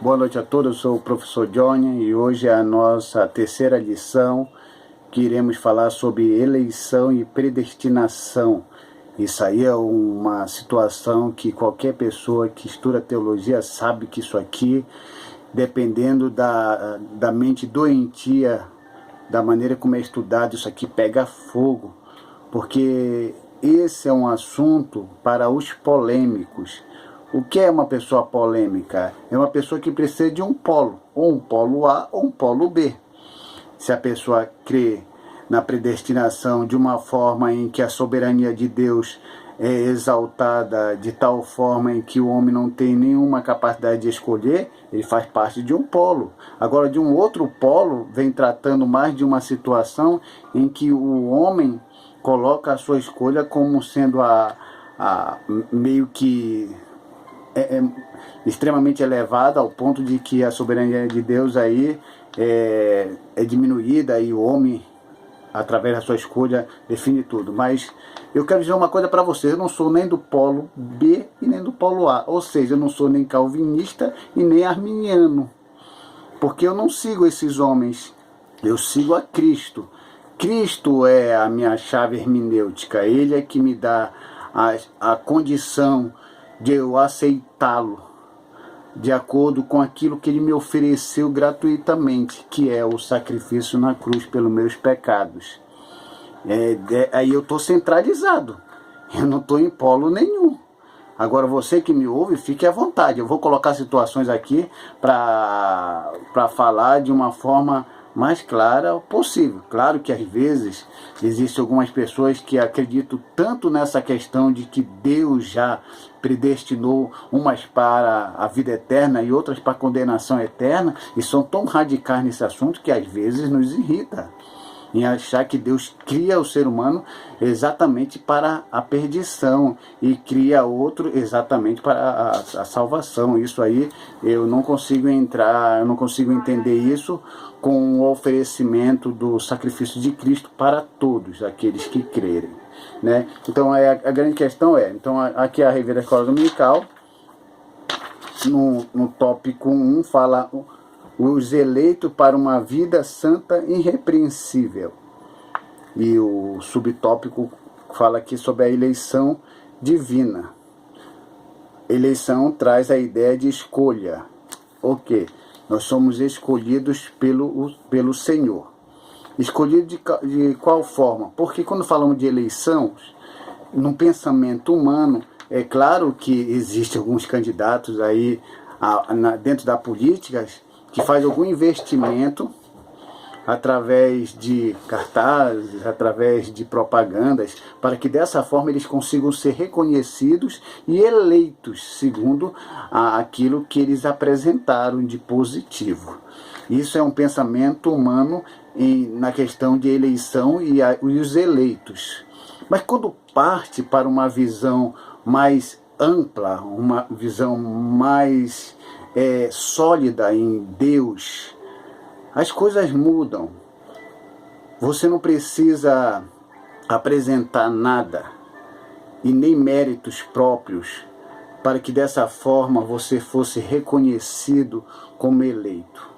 Boa noite a todos, eu sou o professor Johnny e hoje é a nossa terceira lição que iremos falar sobre eleição e predestinação. Isso aí é uma situação que qualquer pessoa que estuda teologia sabe que isso aqui, dependendo da mente doentia, da maneira como é estudado, isso aqui pega fogo, porque esse é um assunto para os polêmicos. O que é uma pessoa polêmica? É uma pessoa que precisa de um polo, ou um polo A ou um polo B. Se a pessoa crê na predestinação de uma forma em que a soberania de Deus é exaltada de tal forma em que o homem não tem nenhuma capacidade de escolher, ele faz parte de um polo. Agora, de um outro polo, vem tratando mais de uma situação em que o homem coloca a sua escolha como sendo meio que extremamente elevada, ao ponto de que a soberania de Deus aí é diminuída e o homem, através da sua escolha, define tudo. Mas eu quero dizer uma coisa para vocês: eu não sou nem do polo B e nem do polo A, ou seja, eu não sou nem calvinista e nem arminiano, porque eu não sigo esses homens, eu sigo a Cristo. Cristo é a minha chave hermenêutica, Ele é que me dá a condição de eu aceitá-lo de acordo com aquilo que Ele me ofereceu gratuitamente, que é o sacrifício na cruz pelos meus pecados. Aí eu estou centralizado, eu não estou em polo nenhum. Agora você que me ouve, fique à vontade, eu vou colocar situações aqui para falar de uma forma mais clara possível. Claro que às vezes existem algumas pessoas que acreditam tanto nessa questão de que Deus já predestinou umas para a vida eterna e outras para a condenação eterna, e são tão radicais nesse assunto que às vezes nos irrita em achar que Deus cria o ser humano exatamente para a perdição e cria outro exatamente para a salvação. Isso aí eu não consigo entender isso com o oferecimento do sacrifício de Cristo para todos aqueles que crerem, né? Então a grande questão então aqui a Revista Escola Dominical, no tópico 1, fala os eleitos para uma vida santa e irrepreensível. E o subtópico fala aqui sobre a eleição divina. Eleição traz a ideia de escolha. Ok, nós somos escolhidos pelo Senhor. Escolhido de qual forma? Porque quando falamos de eleição, no pensamento humano, é claro que existem alguns candidatos aí dentro da política que faz algum investimento através de cartazes, através de propagandas, para que dessa forma eles consigam ser reconhecidos e eleitos segundo aquilo que eles apresentaram de positivo. Isso é um pensamento humano na questão de eleição e os eleitos. Mas quando parte para uma visão mais ampla, uma visão mais sólida em Deus, as coisas mudam. Você não precisa apresentar nada e nem méritos próprios para que dessa forma você fosse reconhecido como eleito.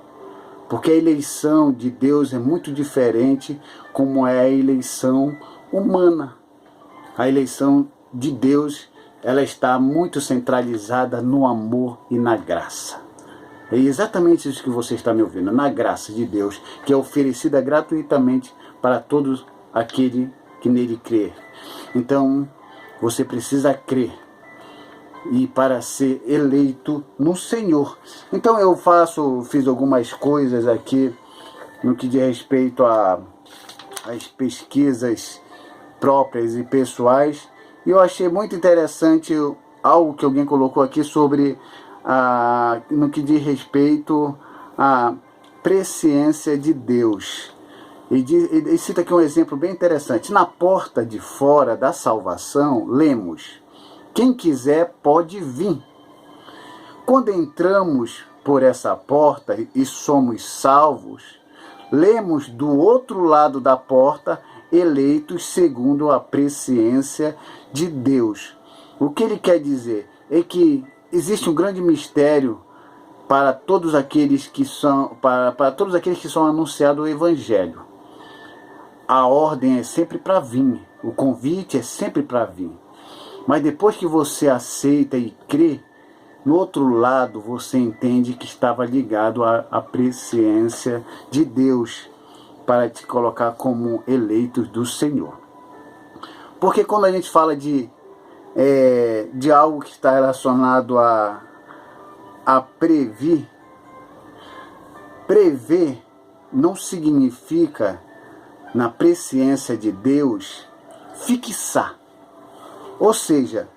Porque a eleição de Deus é muito diferente como é a eleição humana. A eleição de Deus, ela está muito centralizada no amor e na graça. É exatamente isso que você está me ouvindo, na graça de Deus, que é oferecida gratuitamente para todos aquele que nele crer. Então, você precisa crer e para ser eleito no Senhor. Então eu fiz algumas coisas aqui no que diz respeito às pesquisas próprias e pessoais, e eu achei muito interessante algo que alguém colocou aqui sobre no que diz respeito à presciência de Deus. E cita aqui um exemplo bem interessante. Na porta de fora da salvação, lemos: quem quiser pode vir. Quando entramos por essa porta e somos salvos, lemos do outro lado da porta: eleitos segundo a presciência de Deus. O que ele quer dizer é que existe um grande mistério para todos aqueles que são anunciados o Evangelho. A ordem é sempre para vir, o convite é sempre para vir. Mas depois que você aceita e crê, no outro lado você entende que estava ligado à presciência de Deus para te colocar como eleitos do Senhor. Porque quando a gente fala de algo que está relacionado a prever não significa, na presciência de Deus, fixar. Ou seja,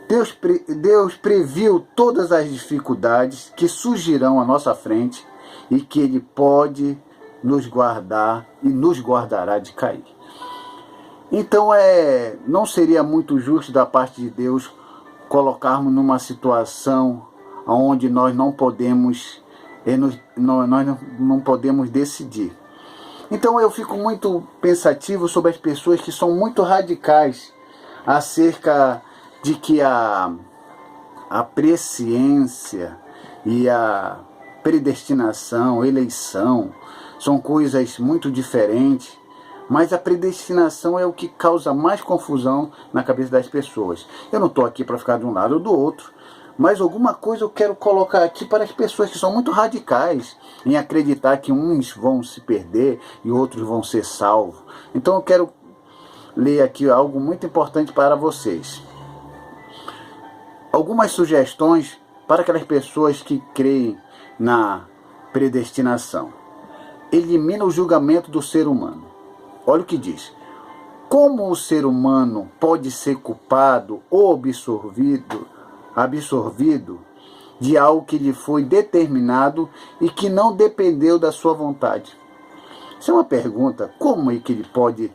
Deus previu todas as dificuldades que surgirão à nossa frente e que Ele pode nos guardar e nos guardará de cair. Então não seria muito justo da parte de Deus colocarmos numa situação onde nós não podemos decidir. Então eu fico muito pensativo sobre as pessoas que são muito radicais acerca de que a presciência e a predestinação, eleição, são coisas muito diferentes, mas a predestinação é o que causa mais confusão na cabeça das pessoas. Eu não estou aqui para ficar de um lado ou do outro, mas alguma coisa eu quero colocar aqui para as pessoas que são muito radicais em acreditar que uns vão se perder e outros vão ser salvos. Então eu quero ler aqui algo muito importante para vocês. Algumas sugestões para aquelas pessoas que creem na predestinação. Elimina o julgamento do ser humano. Olha o que diz. Como o ser humano pode ser culpado ou absorvido de algo que lhe foi determinado e que não dependeu da sua vontade? Isso é uma pergunta. Como é que ele pode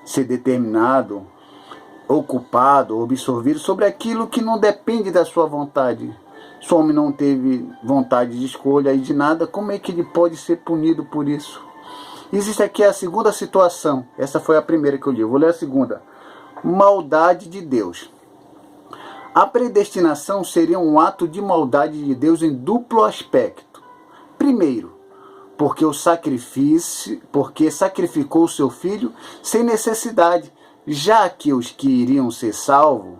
ser determinado, ou culpado, ou absorvido sobre aquilo que não depende da sua vontade? Se o homem não teve vontade de escolha e de nada, como é que ele pode ser punido por isso? Existe aqui a segunda situação. Essa foi a primeira que eu li. Eu vou ler a segunda. Maldade de Deus. A predestinação seria um ato de maldade de Deus em duplo aspecto. Primeiro, porque sacrificou o seu filho sem necessidade, já que os que iriam ser salvos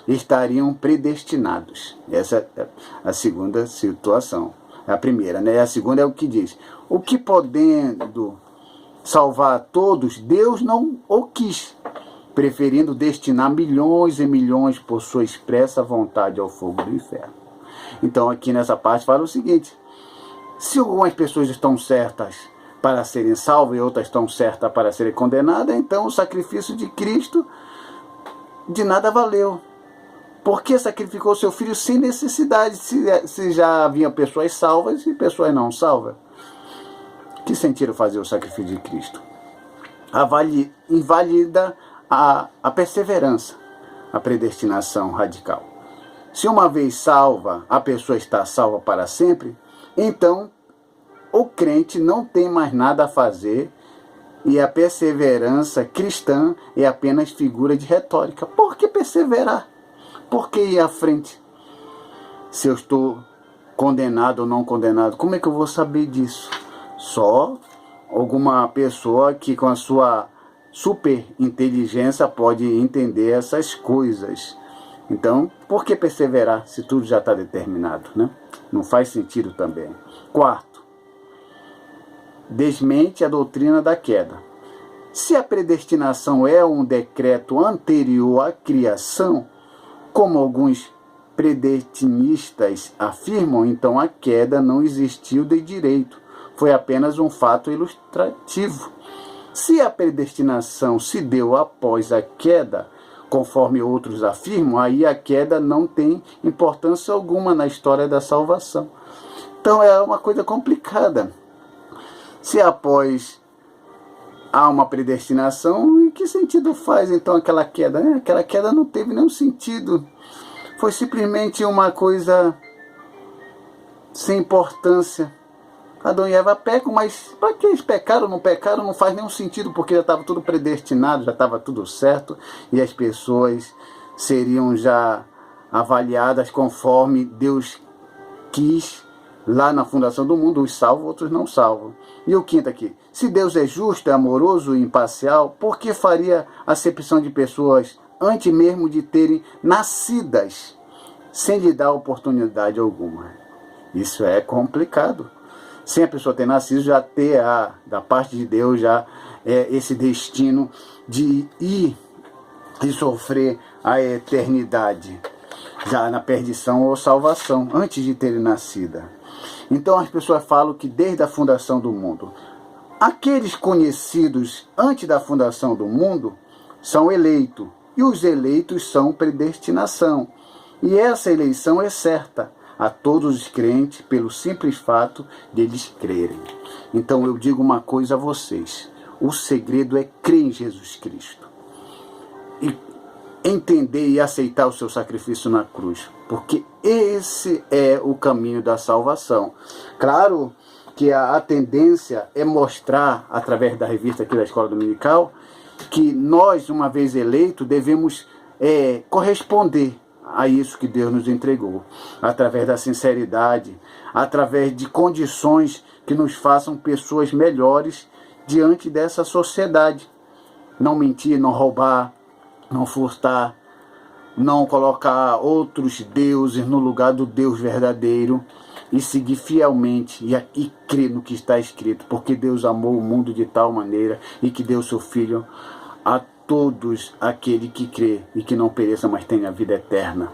estariam predestinados. Essa é a segunda situação. A primeira, né? A segunda é o que diz. O que podendo salvar a todos, Deus não o quis, preferindo destinar milhões e milhões por sua expressa vontade ao fogo do inferno. Então aqui nessa parte fala o seguinte: se algumas pessoas estão certas para serem salvas e outras estão certas para serem condenadas, então o sacrifício de Cristo de nada valeu. Porque sacrificou seu filho sem necessidade, se já havia pessoas salvas e pessoas não salvas. Que sentido fazer o sacrifício de Cristo? Invalida a perseverança, a predestinação radical. Se uma vez salva, a pessoa está salva para sempre, então o crente não tem mais nada a fazer e a perseverança cristã é apenas figura de retórica. Por que perseverar? Por que ir à frente? Se eu estou condenado ou não condenado, como é que eu vou saber disso? Só alguma pessoa que com a sua super inteligência pode entender essas coisas. Então, por que perseverar se tudo já está determinado, né? Não faz sentido também. Quarto, desmente a doutrina da queda. Se a predestinação é um decreto anterior à criação, como alguns predestinistas afirmam, então a queda não existiu de direito. Foi apenas um fato ilustrativo. Se a predestinação se deu após a queda, conforme outros afirmam, aí a queda não tem importância alguma na história da salvação. Então é uma coisa complicada. Se após há uma predestinação, em que sentido faz então aquela queda? Aquela queda não teve nenhum sentido. Foi simplesmente uma coisa sem importância. Adão e Eva pecam, mas para que eles pecaram ou não pecaram não faz nenhum sentido, porque já estava tudo predestinado, já estava tudo certo, e as pessoas seriam já avaliadas conforme Deus quis lá na fundação do mundo, uns salvam, outros não salvam. E o quinto aqui, se Deus é justo, é amoroso e imparcial, por que faria acepção de pessoas antes mesmo de terem nascidas, sem lhe dar oportunidade alguma? Isso é complicado. Sem a pessoa ter nascido, já ter da parte de Deus já esse destino de ir e sofrer a eternidade, já na perdição ou salvação, antes de terem nascido. Então as pessoas falam que desde a fundação do mundo, aqueles conhecidos antes da fundação do mundo são eleitos, e os eleitos são predestinação. E essa eleição é certa a todos os crentes pelo simples fato de eles crerem. Então eu digo uma coisa a vocês, o segredo é crer em Jesus Cristo e entender e aceitar o seu sacrifício na cruz, porque esse é o caminho da salvação. Claro que a tendência é mostrar, através da revista aqui da Escola Dominical, que nós, uma vez eleitos, devemos corresponder a isso que Deus nos entregou, através da sinceridade, através de condições que nos façam pessoas melhores diante dessa sociedade. Não mentir, não roubar, não furtar, não colocar outros deuses no lugar do Deus verdadeiro, e seguir fielmente e crer no que está escrito, porque Deus amou o mundo de tal maneira e que deu seu Filho a todos aquele que crê e que não pereça, mas tenha vida eterna.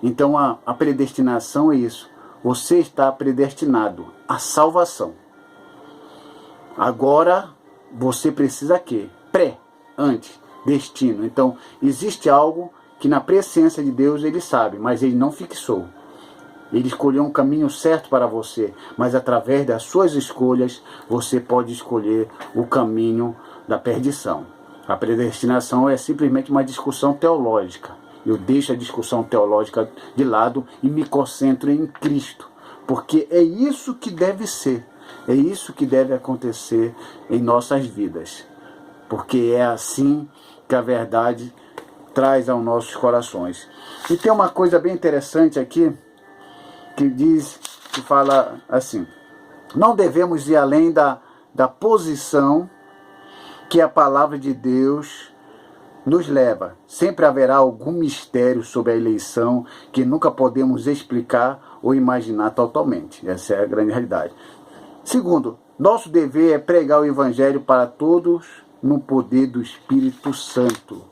Então a predestinação é isso. Você está predestinado à salvação. Agora você precisa quê? Antes, destino. Então existe algo que na presciência de Deus ele sabe, mas ele não fixou. Ele escolheu um caminho certo para você, mas através das suas escolhas você pode escolher o caminho da perdição. A predestinação é simplesmente uma discussão teológica. Eu deixo a discussão teológica de lado e me concentro em Cristo, porque é isso que deve ser, é isso que deve acontecer em nossas vidas, porque é assim que a verdade traz aos nossos corações. E tem uma coisa bem interessante aqui, que fala assim: não devemos ir além da posição que a palavra de Deus nos leva. Sempre haverá algum mistério sobre a eleição que nunca podemos explicar ou imaginar totalmente. Essa é a grande realidade. Segundo, nosso dever é pregar o Evangelho para todos no poder do Espírito Santo.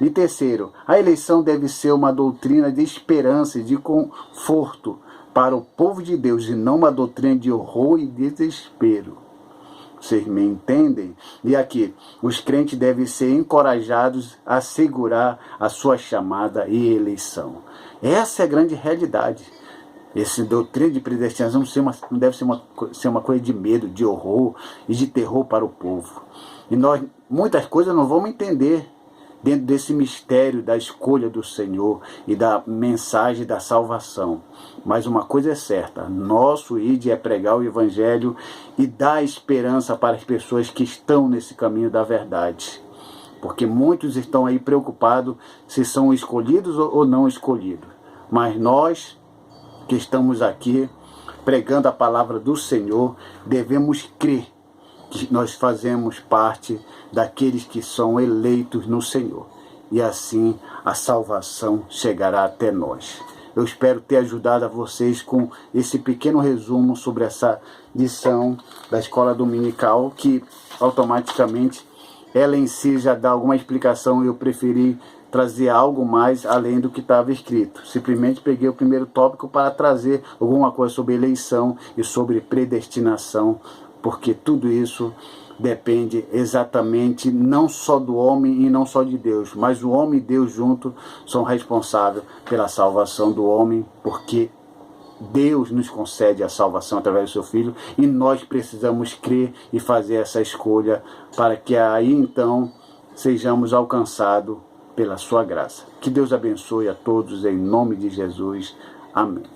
E terceiro, a eleição deve ser uma doutrina de esperança e de conforto para o povo de Deus, e não uma doutrina de horror e desespero. Vocês me entendem? E aqui, os crentes devem ser encorajados a segurar a sua chamada e eleição. Essa é a grande realidade. Essa doutrina de predestinação não deve ser uma coisa de medo, de horror e de terror para o povo. E nós, muitas coisas não vamos entender dentro desse mistério da escolha do Senhor e da mensagem da salvação. Mas uma coisa é certa, nosso ide é pregar o Evangelho e dar esperança para as pessoas que estão nesse caminho da verdade. Porque muitos estão aí preocupados se são escolhidos ou não escolhidos. Mas nós que estamos aqui pregando a palavra do Senhor, devemos crer que nós fazemos parte daqueles que são eleitos no Senhor. E assim a salvação chegará até nós. Eu espero ter ajudado a vocês com esse pequeno resumo sobre essa lição da Escola Dominical, que automaticamente ela em si já dá alguma explicação, e eu preferi trazer algo mais além do que estava escrito. Simplesmente peguei o primeiro tópico para trazer alguma coisa sobre eleição e sobre predestinação, porque tudo isso depende exatamente não só do homem e não só de Deus, mas o homem e Deus juntos são responsáveis pela salvação do homem, porque Deus nos concede a salvação através do seu Filho, e nós precisamos crer e fazer essa escolha para que aí então sejamos alcançados pela sua graça. Que Deus abençoe a todos em nome de Jesus. Amém.